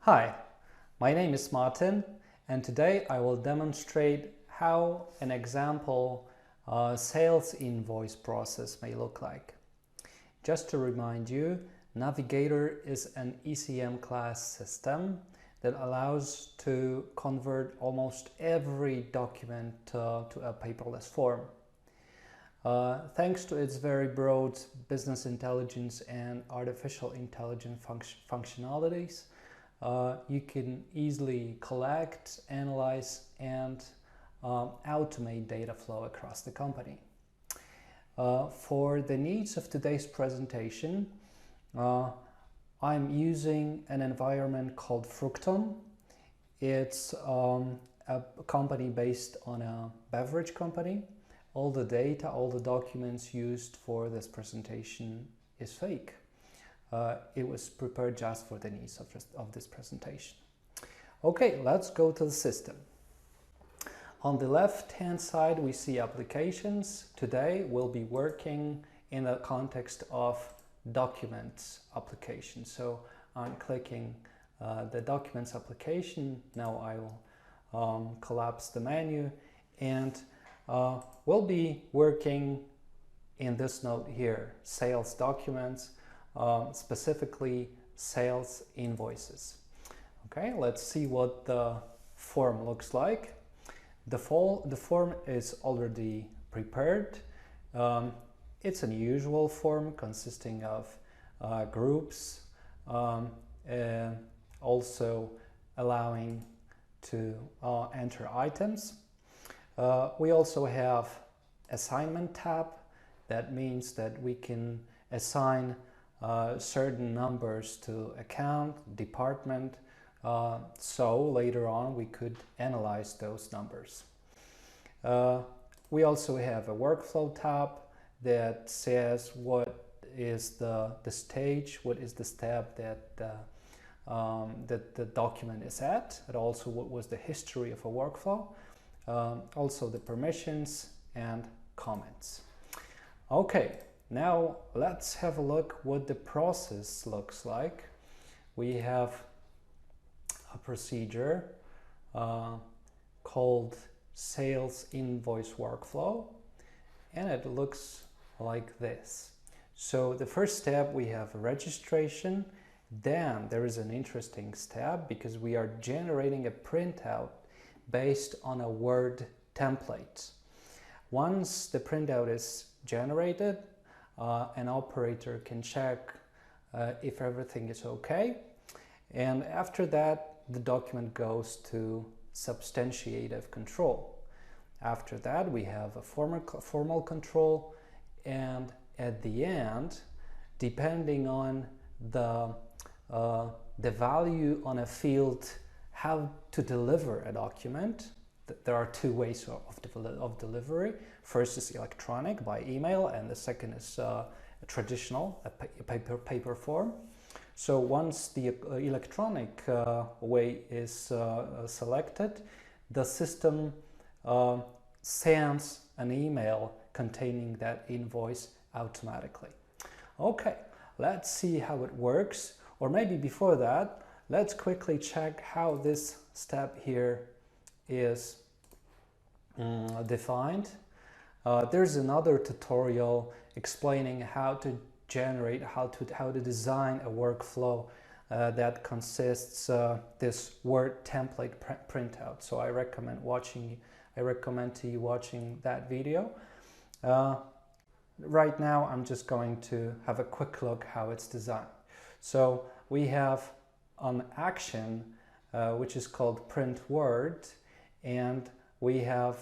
Hi, my name is Martin, and today I will demonstrate how an example sales invoice process may look like. Just to remind you, Navigator is an ECM class system that allows to convert almost every document to a paperless form. Thanks to its very broad business intelligence and artificial intelligence functionalities, you can easily collect, analyze, and automate data flow across the company. For the needs of today's presentation, I'm using an environment called Fructon. It's a company based on a beverage company. All the data, all the documents used for this presentation is fake. It was prepared just for the needs of this presentation. Okay, let's go to the system. On the left-hand side, we see applications. Today, we'll be working in the context of documents application. So I'm clicking the documents application. Now I will collapse the menu, and we'll be working in this node here, sales documents, specifically sales invoices. Okay, let's see what the form looks like. The form is already prepared. It's an usual form consisting of groups, also allowing to enter items. We also have assignment tab. That means that we can assign certain numbers to account, department, so later on we could analyze those numbers. We also have a workflow tab that says what is the stage, what is the step that the document is at, and also what was the history of a workflow, also the permissions and comments. Okay, now let's have a look what the process looks like. We have a procedure called sales invoice workflow, and it looks like this. So the first step, we have registration. Then there is an interesting step because we are generating a printout based on a Word template. Once the printout is generated, an operator can check if everything is okay, and after that the document goes to substantiative control. After that we have a formal control, and at the end, depending on the value on a field how to deliver a document, there are two ways of delivery. First is electronic by email, and the second is traditional, a paper form. So once the electronic way is selected, the system sends an email containing that invoice automatically. Okay, let's see how it works. Or maybe before that, let's quickly check how this step here is defined. There's another tutorial explaining how to generate, how to design a workflow that consists this Word template printout. So I recommend to you watching that video. Right now I'm just going to have a quick look how it's designed. So we have an action which is called print word, and we have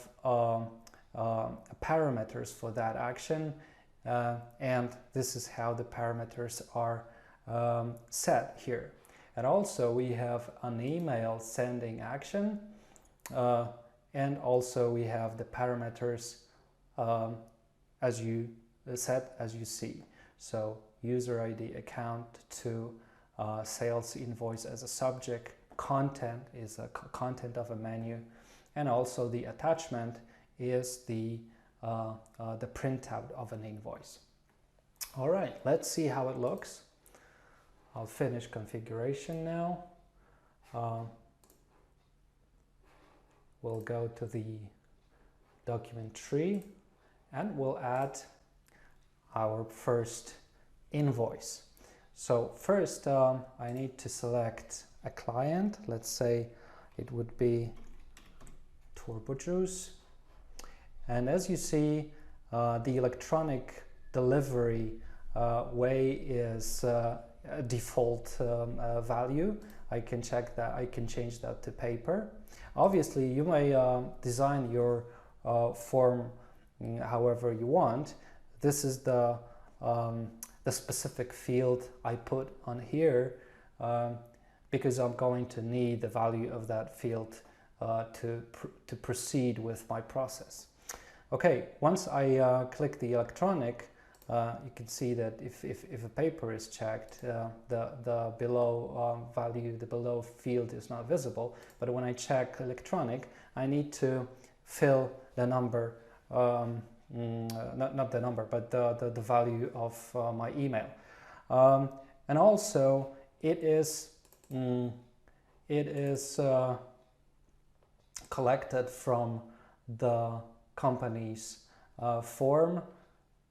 parameters for that action, and this is how the parameters are set here. And also we have an email sending action, and also we have the parameters as you set as you see. So user ID, account to sales invoice as a subject, content is a content of a menu, and also the attachment is the printout of an invoice. All right, let's see how it looks. I'll finish configuration now. we'll go to the document tree and we'll add our first invoice. So first I need to select a client. Let's say it would be Turbo Juice. And as you see, the electronic delivery way is a default value. I can check that, I can change that to paper. Obviously, you may design your form however you want. This is the specific field I put on here because I'm going to need the value of that field to proceed with my process. Okay, once I click the electronic, you can see that if a paper is checked, the below value, the below field is not visible. But when I check electronic, I need to fill the number, not the number, but the value of my email. And also it is collected from the company's form.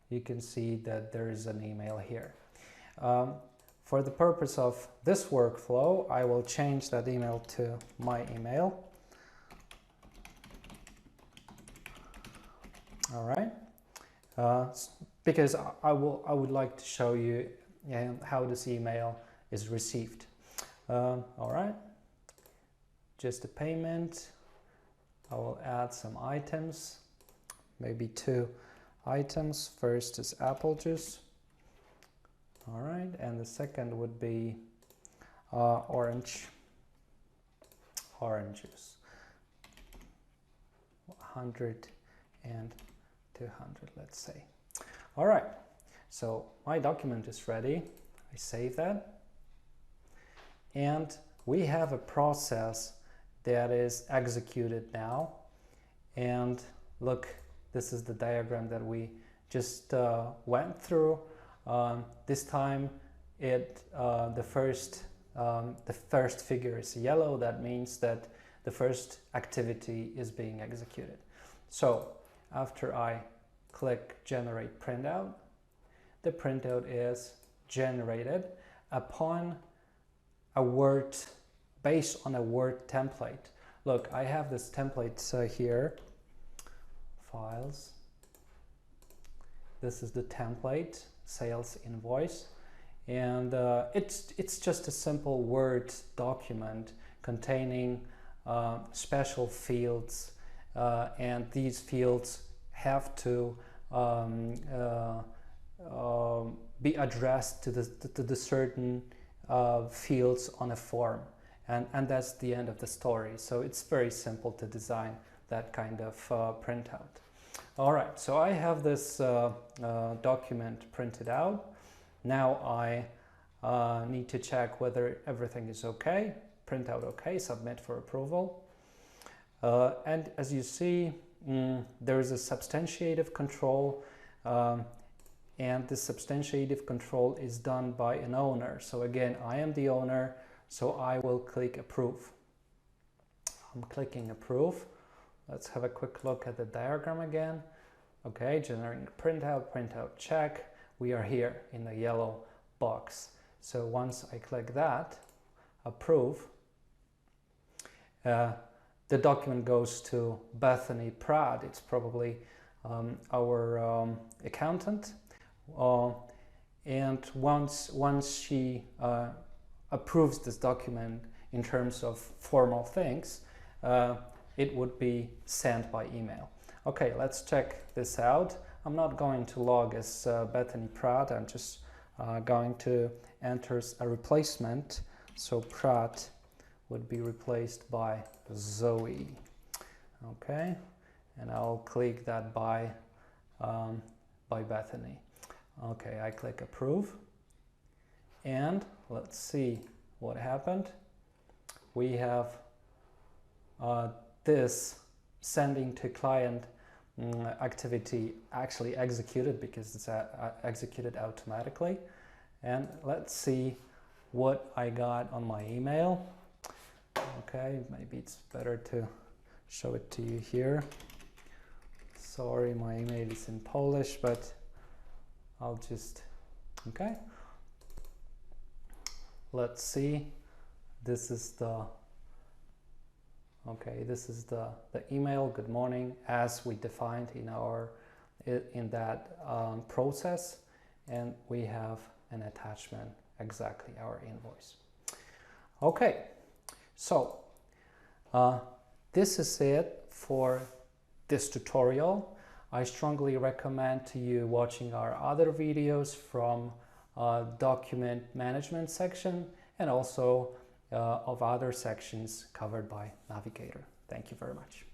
You can see that there is an email here. For the purpose of this workflow, I will change that email to my email. All right, because I would like to show you how this email is received. All right, just a payment. I will add some items, maybe 2 items. First is apple juice. All right, and the second would be orange juice. 100 and 200, let's say. All right, so my document is ready. I save that, and we have a process that is executed now. And look, this is the diagram that we just went through. This time the first figure is yellow. That means that the first activity is being executed. So after I click generate printout, the printout is generated upon a Word, based on a Word template. Look, I have this template here, files. This is the template, sales invoice, and it's just a simple Word document containing special fields, and these fields have to be addressed to the certain fields on a form, and that's the end of the story. So it's very simple to design that kind of printout. All right, so I have this document printed out. Now I need to check whether everything is okay. Printout okay, submit for approval. And as you see, there is a substantiative control, and this substantiative control is done by an owner. So again, I am the owner, so I will click approve. I'm clicking approve. Let's have a quick look at the diagram again. Okay, generating printout check. We are here in the yellow box. So once I click that, approve, the document goes to Bethany Pratt. It's probably our accountant. And once she approves this document in terms of formal things, it would be sent by email. Okay, let's check this out. I'm not going to log as Bethany Pratt. I'm just going to enter a replacement. So Pratt would be replaced by Zoe. Okay, and I'll click that by Bethany. Okay, I click approve, and let's see what happened. We have this sending to client activity actually executed, because it's executed automatically. And let's see what I got on my email. Okay, maybe it's better to show it to you here. Sorry, my email is in Polish, but I'll just, okay. Let's see. This is the, okay, this is the email, good morning, as we defined in that process. And we have an attachment, exactly our invoice. Okay, so this is it for this tutorial. I strongly recommend to you watching our other videos from document management section and also of other sections covered by Navigator. Thank you very much.